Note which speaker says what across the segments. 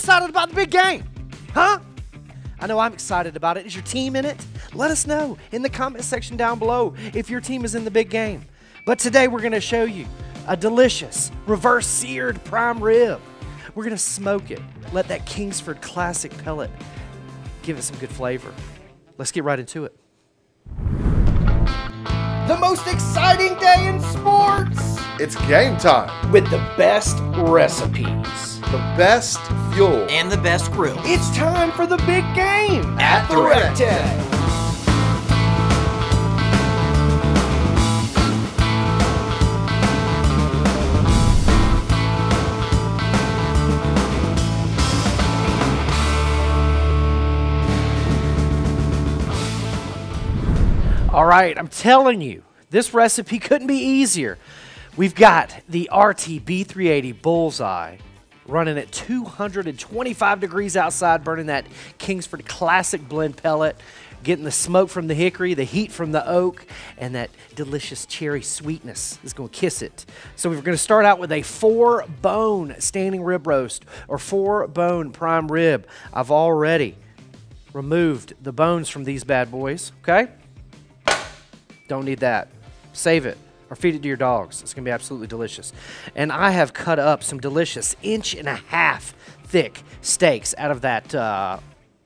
Speaker 1: excited about the big game? Huh? I know I'm excited about it. Is your team in it? Let us know in the comment section down below if your team is in the big game. But today we're going to show you a delicious reverse seared prime rib. We're going to smoke it. Let that Kingsford Classic Pellet give it some good flavor. Let's get right into it. The most exciting day in sports!
Speaker 2: It's game time!
Speaker 1: With the best recipes.
Speaker 2: The best fuel.
Speaker 3: And the best grill.
Speaker 1: It's time for the big game at the recteq. All right, I'm telling you, this recipe couldn't be easier. We've got the RT-B380 Bullseye running at 225 degrees outside, burning that Kingsford Classic blend pellet, getting the smoke from the hickory, the heat from the oak, and that delicious cherry sweetness is going to kiss it. So we're going to start out with a 4-bone standing rib roast or 4-bone prime rib. I've already removed the bones from these bad boys, okay? Don't need that. Save it or feed it to your dogs. It's going to be absolutely delicious. And I have cut up some delicious 1.5-inch thick steaks out of that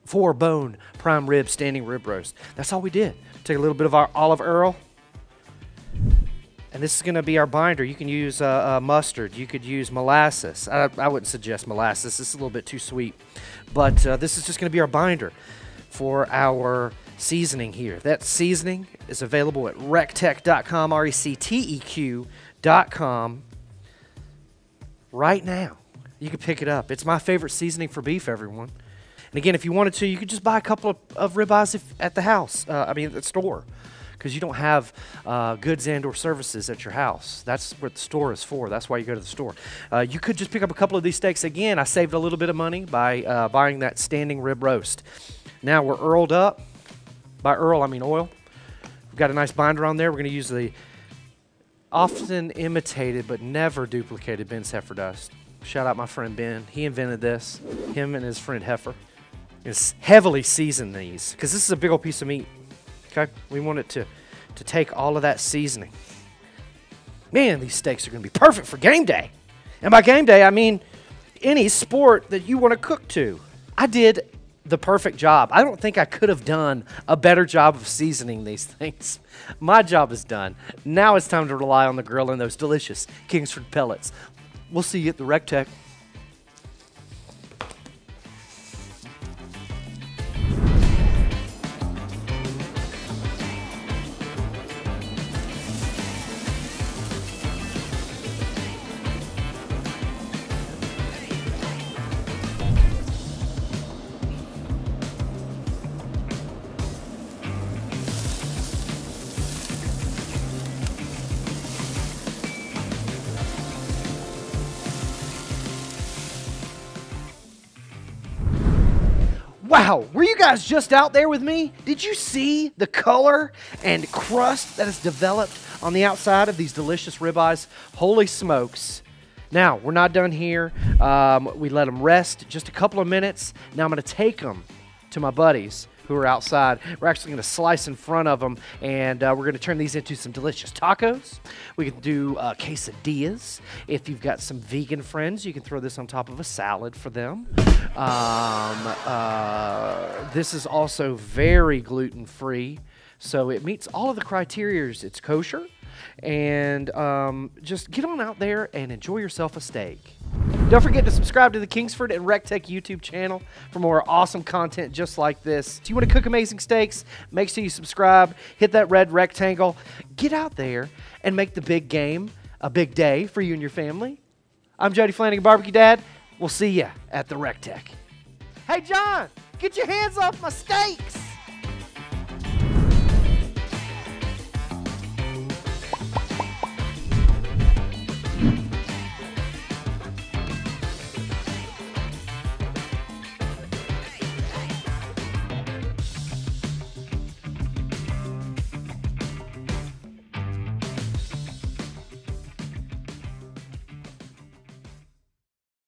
Speaker 1: 4-bone prime rib standing rib roast. That's all we did. Take a little bit of our olive oil. And this is going to be our binder. You can use mustard. You could use molasses. I wouldn't suggest molasses. This is a little bit too sweet. But this is just going to be our binder for our seasoning here. That seasoning is available at recteq.com, recteq.com right now. You can pick it up. It's my favorite seasoning for beef, everyone. And again, if you wanted to, you could just buy a couple of ribeyes at the house, at the store, because you don't have goods and or services at your house. That's what the store is for. That's why you go to the store. You could just pick up a couple of these steaks. Again, I saved a little bit of money by buying that standing rib roast. Now we're oiled up. By Earl, I mean oil. We've got a nice binder on there. We're going to use the often imitated but never duplicated Ben's Heffer dust. Shout out my friend Ben. He invented this. Him and his friend Heffer. It's heavily seasoned these because this is a big old piece of meat. Okay, we want it to take all of that seasoning. Man, these steaks are going to be perfect for game day. And by game day, I mean any sport that you want to cook to. I did the perfect job. I don't think I could have done a better job of seasoning these things. My job is done. Now it's time to rely on the grill and those delicious Kingsford pellets. We'll see you at the recteq. Wow, were you guys just out there with me? Did you see the color and crust that has developed on the outside of these delicious ribeyes? Holy smokes. Now, we're not done here. We let them rest just a couple of minutes. Now I'm going to take them to my buddies who are outside. We're actually going to slice in front of them, and we're going to turn these into some delicious tacos. We can do quesadillas. If you've got some vegan friends, you can throw this on top of a salad for them. This is also very gluten-free, so it meets all of the criteria. It's kosher, and just get on out there and enjoy yourself a steak. Don't forget to subscribe to the Kingsford and recteq YouTube channel for more awesome content just like this. Do you want to cook amazing steaks? Make sure you subscribe, hit that red rectangle. Get out there and make the big game a big day for you and your family. I'm Jody Flanagan, Barbecue Dad. We'll see you at the recteq. Hey, John, get your hands off my steaks.